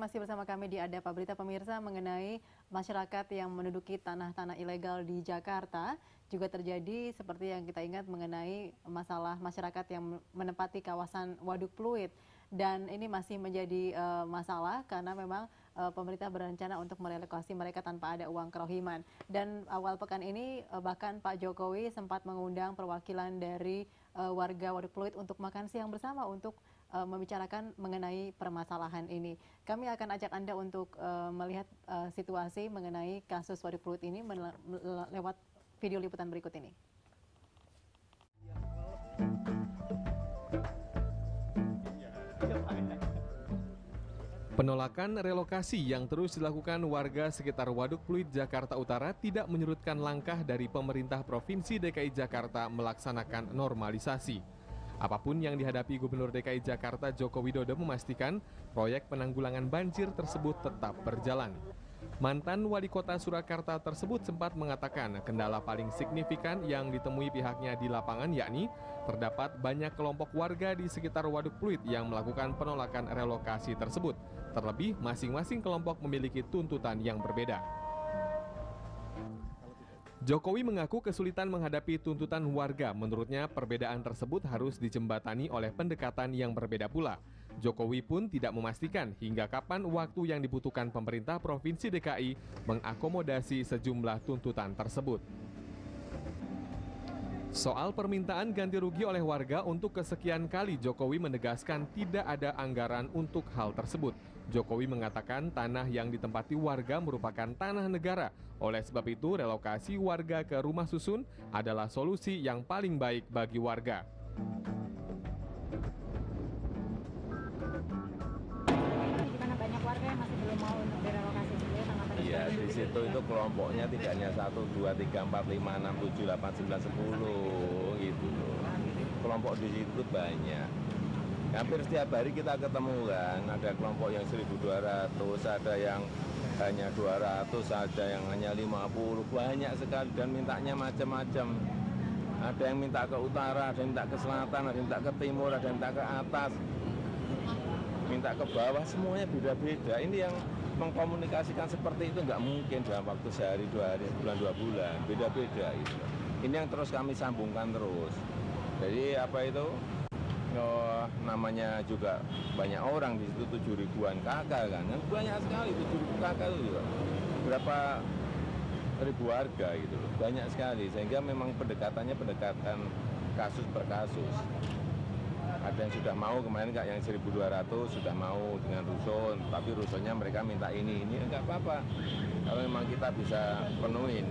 Masih bersama kami di Ada Pak Berita pemirsa mengenai masyarakat yang menduduki tanah-tanah ilegal di Jakarta. Juga terjadi seperti yang kita ingat mengenai masalah masyarakat yang menempati kawasan Waduk Pluit. Dan ini masih menjadi masalah karena memang pemerintah berencana untuk merelokasi mereka tanpa ada uang kerohiman. Dan awal pekan ini bahkan Pak Jokowi sempat mengundang perwakilan dari warga Waduk Pluit untuk makan siang bersama untuk membicarakan mengenai permasalahan ini. Kami akan ajak Anda untuk melihat situasi mengenai kasus Waduk Pluit ini lewat video liputan berikut ini. Penolakan relokasi yang terus dilakukan warga sekitar Waduk Pluit, Jakarta Utara tidak menyurutkan langkah dari pemerintah Provinsi DKI Jakarta melaksanakan normalisasi. Apapun yang dihadapi Gubernur DKI Jakarta Joko Widodo memastikan proyek penanggulangan banjir tersebut tetap berjalan. Mantan Wali Kota Surakarta tersebut sempat mengatakan kendala paling signifikan yang ditemui pihaknya di lapangan yakni terdapat banyak kelompok warga di sekitar Waduk Pluit yang melakukan penolakan relokasi tersebut. Terlebih masing-masing kelompok memiliki tuntutan yang berbeda. Jokowi mengaku kesulitan menghadapi tuntutan warga. Menurutnya perbedaan tersebut harus dijembatani oleh pendekatan yang berbeda pula. Jokowi pun tidak memastikan hingga kapan waktu yang dibutuhkan pemerintah Provinsi DKI mengakomodasi sejumlah tuntutan tersebut. Soal permintaan ganti rugi oleh warga untuk kesekian kali, Jokowi menegaskan tidak ada anggaran untuk hal tersebut. Jokowi mengatakan tanah yang ditempati warga merupakan tanah negara. Oleh sebab itu, relokasi warga ke rumah susun adalah solusi yang paling baik bagi warga. Gimana banyak warga yang masih belum mau untuk direlokasi sendiri? Iya, di situ itu kelompoknya tidak hanya 1, 2, 3, 4, 5, 6, 7, 8, 9, 10 gitu loh. Kelompok di situ banyak. Hampir setiap hari kita ketemu kan, ada kelompok yang 1.200, ada yang hanya 200, ada yang hanya 50, banyak sekali dan mintanya macam-macam. Ada yang minta ke utara, ada yang minta ke selatan, ada yang minta ke timur, ada yang minta ke atas, minta ke bawah, semuanya beda-beda. Ini yang mengkomunikasikan seperti itu nggak mungkin dalam waktu sehari, 2 hari, sebulan, 2 bulan, beda-beda gitu. Ini yang terus kami sambungkan terus. Jadi apa itu? Oh, namanya juga banyak orang di situ 7.000-an kakak kan, banyak sekali 7.000 kakak itu juga. Berapa ribu warga gitu loh, banyak sekali. Sehingga memang pendekatannya pendekatan kasus per kasus. Ada yang sudah mau kemarin kak yang 1.200 sudah mau dengan rusun, tapi rusunnya mereka minta ini enggak apa-apa. Kalau memang kita bisa penuhin.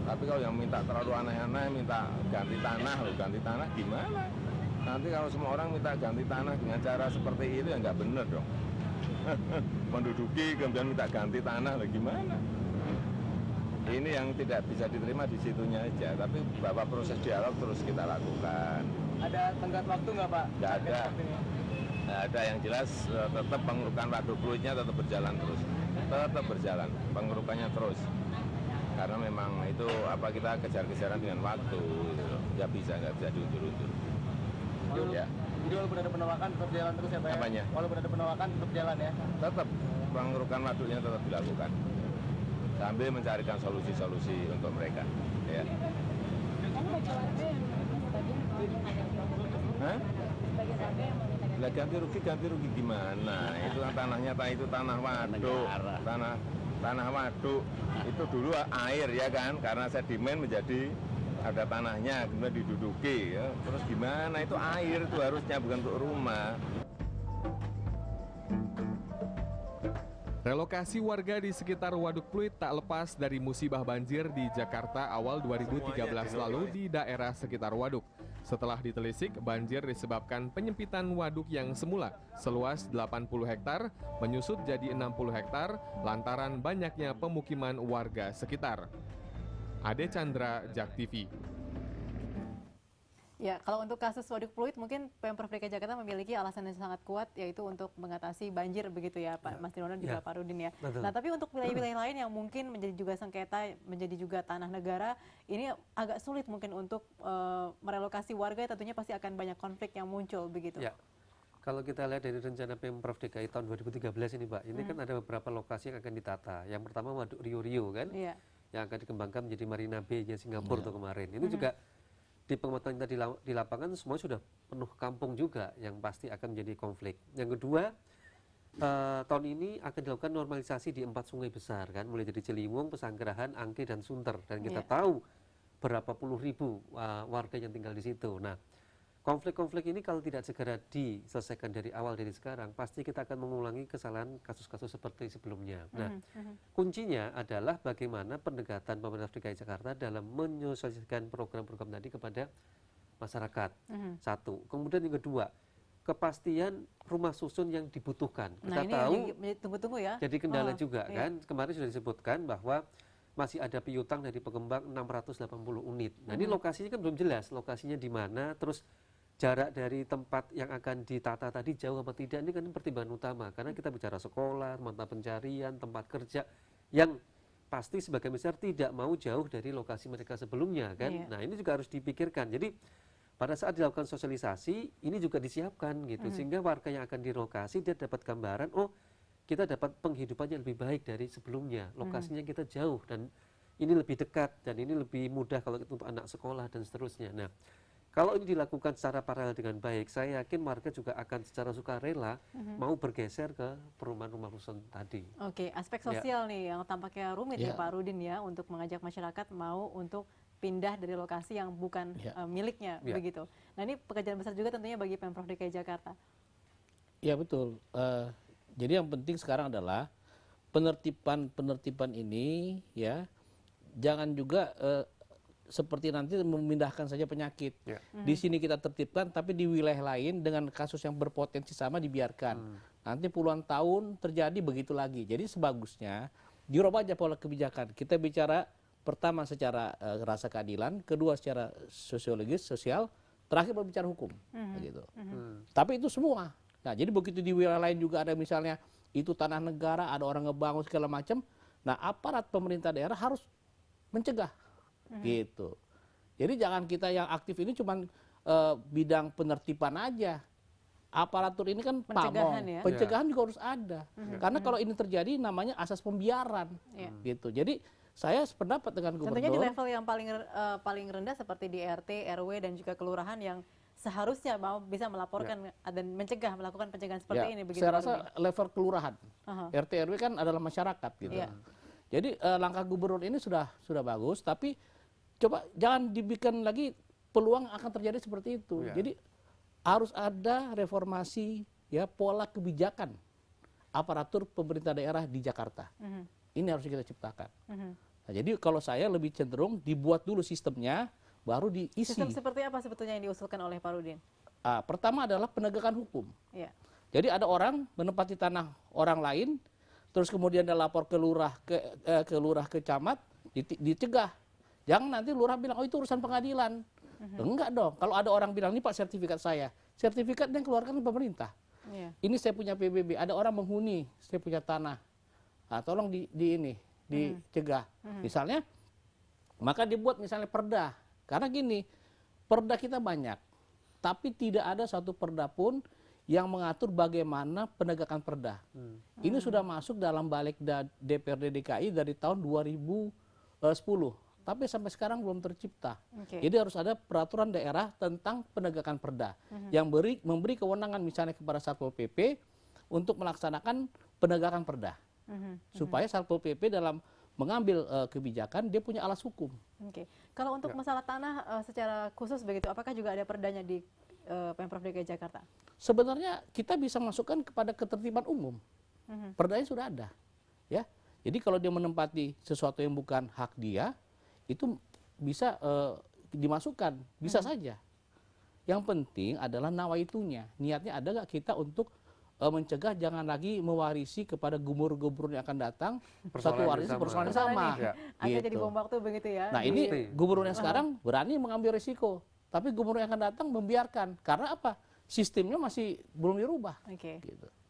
Tapi kalau yang minta terlalu aneh-aneh, minta ganti tanah loh, ganti tanah gimana? Nanti kalau semua orang minta ganti tanah dengan cara seperti itu ya nggak bener dong. Menduduki kemudian minta ganti tanah loh gimana? Ini yang tidak bisa diterima di situnya aja, tapi bahwa proses dialog terus kita lakukan. Ada tenggat waktu nggak Pak? Nggak ada. Nggak ada, yang jelas tetap pengurukan Waduk Pluitnya tetap berjalan terus. Tetap berjalan, pengurukannya terus. Karena memang itu apa kita kejar-kejaran dengan waktu, gitu loh. Nggak bisa diundur-undur. Ya. Jadi walaupun ada penolakan tetap jalan terus ya Pak? Apanya? Walaupun ada penolakan tetap jalan ya? Tetap pengurukan waduknya tetap dilakukan. Sambil mencarikan solusi-solusi untuk mereka. Ya. Hah? Lah ganti rugi gimana? Itu kan tanahnya itu tanah waduk, tanah waduk. Itu dulu air ya kan, karena sedimen menjadi ada tanahnya, kemudian diduduki. Ya. Terus gimana? Itu air itu harusnya bukan untuk rumah. Relokasi warga di sekitar Waduk Pluit tak lepas dari musibah banjir di Jakarta awal 2013 lalu di daerah sekitar waduk. Setelah ditelisik, banjir disebabkan penyempitan waduk yang semula seluas 80 hektar menyusut jadi 60 hektar lantaran banyaknya pemukiman warga sekitar. Ade Chandra, JAK TV. Ya, kalau untuk kasus Waduk Pluit mungkin Pemprov DKI Jakarta memiliki alasan yang sangat kuat yaitu untuk mengatasi banjir begitu ya Pak Mas Nirwono juga Pak Rudin ya. Betul. Nah, tapi untuk wilayah-wilayah lain yang mungkin menjadi juga sengketa, menjadi juga tanah negara, ini agak sulit mungkin untuk merelokasi warga, tentunya pasti akan banyak konflik yang muncul begitu. Ya. Kalau kita lihat dari rencana Pemprov DKI tahun 2013 ini Pak, ini kan ada beberapa lokasi yang akan ditata. Yang pertama Waduk Rio kan, Iya. yang akan dikembangkan menjadi Marina Bay-nya Singapura tuh kemarin. Ini juga di pengamatan kita di lapangan semua sudah penuh kampung juga, yang pasti akan menjadi konflik. Yang kedua, tahun ini akan dilakukan normalisasi di 4 sungai besar kan, mulai dari Ciliwung, Pesanggerahan, Angke, dan Sunter. Dan kita tahu berapa puluh ribu warga yang tinggal di situ. Nah, konflik-konflik ini kalau tidak segera diselesaikan dari awal dari sekarang, pasti kita akan mengulangi kesalahan kasus-kasus seperti sebelumnya. Nah, kuncinya adalah bagaimana pendekatan pemerintah DKI Jakarta dalam menyosialisasikan program-program tadi kepada masyarakat. Satu. Kemudian yang kedua, kepastian rumah susun yang dibutuhkan. Nah, Kita ini tahu yang tunggu-tunggu ya. jadi kendala juga iya. kan. Kemarin sudah disebutkan bahwa masih ada piutang dari pengembang 680 unit. Nah, ini lokasinya kan belum jelas, lokasinya di mana, terus jarak dari tempat yang akan ditata tadi jauh apa tidak, ini kan pertimbangan utama. Karena kita bicara sekolah, mata pencarian, tempat kerja, yang pasti sebagian besar tidak mau jauh dari lokasi mereka sebelumnya kan. Iya. Nah, ini juga harus dipikirkan. Jadi pada saat dilakukan sosialisasi, ini juga disiapkan gitu, sehingga warga yang akan direlokasi dia dapat gambaran, oh kita dapat penghidupan yang lebih baik dari sebelumnya, lokasinya kita jauh, dan ini lebih dekat, dan ini lebih mudah kalau untuk anak sekolah, dan seterusnya. Nah, kalau ini dilakukan secara paralel dengan baik, saya yakin warga juga akan secara sukarela mau bergeser ke perumahan rumah susun tadi. Oke, aspek sosial nih yang tampaknya rumit nih Pak Rudin ya, untuk mengajak masyarakat mau untuk pindah dari lokasi yang bukan miliknya, begitu. Nah, ini pekerjaan besar juga tentunya bagi Pemprov DKI Jakarta. Ya betul. Jadi yang penting sekarang adalah penertiban ini ya, jangan juga seperti nanti memindahkan saja penyakit. Di sini kita tertibkan, tapi di wilayah lain dengan kasus yang berpotensi sama dibiarkan. Nanti puluhan tahun terjadi begitu lagi. Jadi sebagusnya dirubah aja pola kebijakan. Kita bicara pertama secara rasa keadilan, kedua secara sosiologis, sosial, terakhir berbicara hukum. Begitu. Tapi itu semua. Nah, jadi begitu di wilayah lain juga ada misalnya itu tanah negara, ada orang ngebangun segala macam. Nah, aparat pemerintah daerah harus mencegah. Gitu. Jadi jangan kita yang aktif ini cuma bidang penertiban aja. Aparatur ini kan Pencegahan pamong. ya. Pencegahan juga harus ada. Karena kalau ini terjadi namanya asas pembiaran. Gitu. Jadi saya sependapat dengan gubernur. Tentunya di level yang paling rendah seperti di RT, RW dan juga kelurahan yang seharusnya mau bisa melaporkan dan mencegah, melakukan pencegahan seperti ini. Begitu, saya rasa level kelurahan, RT RW kan adalah masyarakat gitu. Jadi langkah gubernur ini sudah bagus, tapi coba jangan dibikin lagi peluang akan terjadi seperti itu. Jadi harus ada reformasi ya pola kebijakan aparatur pemerintah daerah di Jakarta. Ini harus kita ciptakan. Nah, jadi kalau saya lebih cenderung dibuat dulu sistemnya, baru diisi. Sistem seperti apa sebetulnya yang diusulkan oleh Pak Rudin? Pertama adalah penegakan hukum. Jadi ada orang menempati tanah orang lain, terus kemudian dia lapor ke lurah, ke camat, dicegah. Jangan nanti lurah bilang, oh itu urusan pengadilan. Enggak dong. Kalau ada orang bilang, ini Pak sertifikat saya. Sertifikat yang keluarkan pemerintah. Ini saya punya PBB. Ada orang menghuni, saya punya tanah. Tolong dicegah. Misalnya, maka dibuat misalnya perda. Karena gini, perda kita banyak. Tapi tidak ada satu perda pun yang mengatur bagaimana penegakan perda. Ini sudah masuk dalam balik DPRD DKI dari tahun 2010. Tapi sampai sekarang belum tercipta. Jadi harus ada peraturan daerah tentang penegakan perda. Yang memberi kewenangan misalnya kepada Satpol PP untuk melaksanakan penegakan perda. Supaya Satpol PP dalam mengambil kebijakan, dia punya alas hukum. Kalau untuk masalah tanah secara khusus begitu, apakah juga ada perdanya di Pemprov DKI Jakarta? Sebenarnya kita bisa masukkan kepada ketertiban umum. Perdanya sudah ada. Ya. Jadi kalau dia menempati sesuatu yang bukan hak dia, itu bisa dimasukkan, bisa saja. Yang penting adalah nawaitunya. Niatnya ada nggak kita untuk mencegah jangan lagi mewarisi kepada gubernur-gubernur yang akan datang satu waris persoalan yang sama. Akhirnya jadi bom waktu begitu ya. Nah ini gubernur yang sekarang berani mengambil risiko, tapi gubernur yang akan datang membiarkan. Karena apa? Sistemnya masih belum dirubah.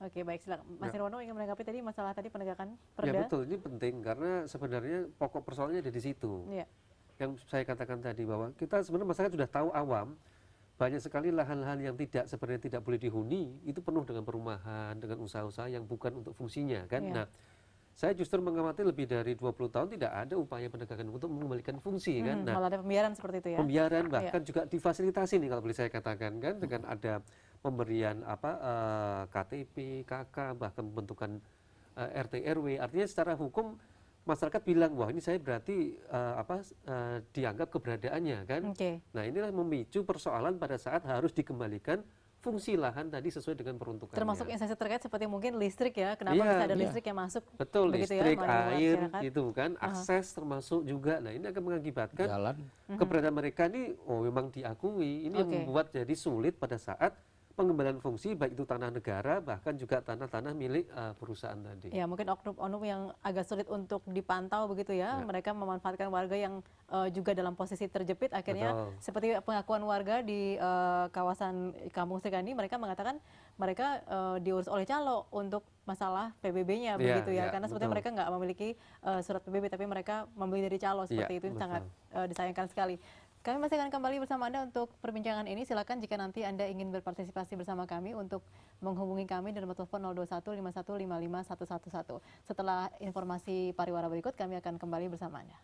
Oke, baik, silakan. Mas Nirwono ingin menanggapi tadi masalah tadi penegakan perda. Ya betul, ini penting karena sebenarnya pokok persoalannya ada di situ. Yang saya katakan tadi bahwa kita sebenarnya masyarakat sudah tahu awam banyak sekali lahan-lahan yang sebenarnya tidak boleh dihuni itu penuh dengan perumahan, dengan usaha-usaha yang bukan untuk fungsinya kan. Iya. Nah, saya justru mengamati lebih dari 20 tahun tidak ada upaya penegakan untuk mengembalikan fungsi kan. Nah, malah ada pembiaran seperti itu ya. pembiaran bahkan juga difasilitasi nih kalau boleh saya katakan kan dengan ada pemberian KTP, KK, bahkan pembentukan RT RW. Artinya secara hukum masyarakat bilang wah ini saya berarti dianggap keberadaannya kan. Oke. Nah, inilah memicu persoalan pada saat harus dikembalikan fungsi lahan tadi sesuai dengan peruntukannya. Termasuk instansi terkait seperti mungkin listrik ya. Kenapa Iya, bisa ada iya. listrik yang masuk? Betul, begitu ya, listrik, melalui air masyarakat? gitu kan, akses termasuk juga. Nah, ini akan mengakibatkan Jalan. keberadaan mereka ini memang diakui. Ini yang Oke. membuat jadi sulit pada saat pengembalian fungsi baik itu tanah negara bahkan juga tanah-tanah milik perusahaan tadi. Ya, mungkin oknum-oknum yang agak sulit untuk dipantau begitu ya. Ya. Mereka memanfaatkan warga yang juga dalam posisi terjepit. Akhirnya Betul. seperti pengakuan warga di kawasan Kampung Srikandi, mereka mengatakan mereka diurus oleh calo untuk masalah PBB-nya Ya, begitu ya. ya, Karena sebetulnya betul. mereka nggak memiliki surat PBB, tapi mereka membeli dari calo seperti Ya, itu. Ini betul. sangat disayangkan sekali. Kami masih akan kembali bersama Anda untuk perbincangan ini. Silakan jika nanti Anda ingin berpartisipasi bersama kami untuk menghubungi kami di nomor telepon 021 5155 111. Setelah informasi pariwara berikut, kami akan kembali bersama Anda.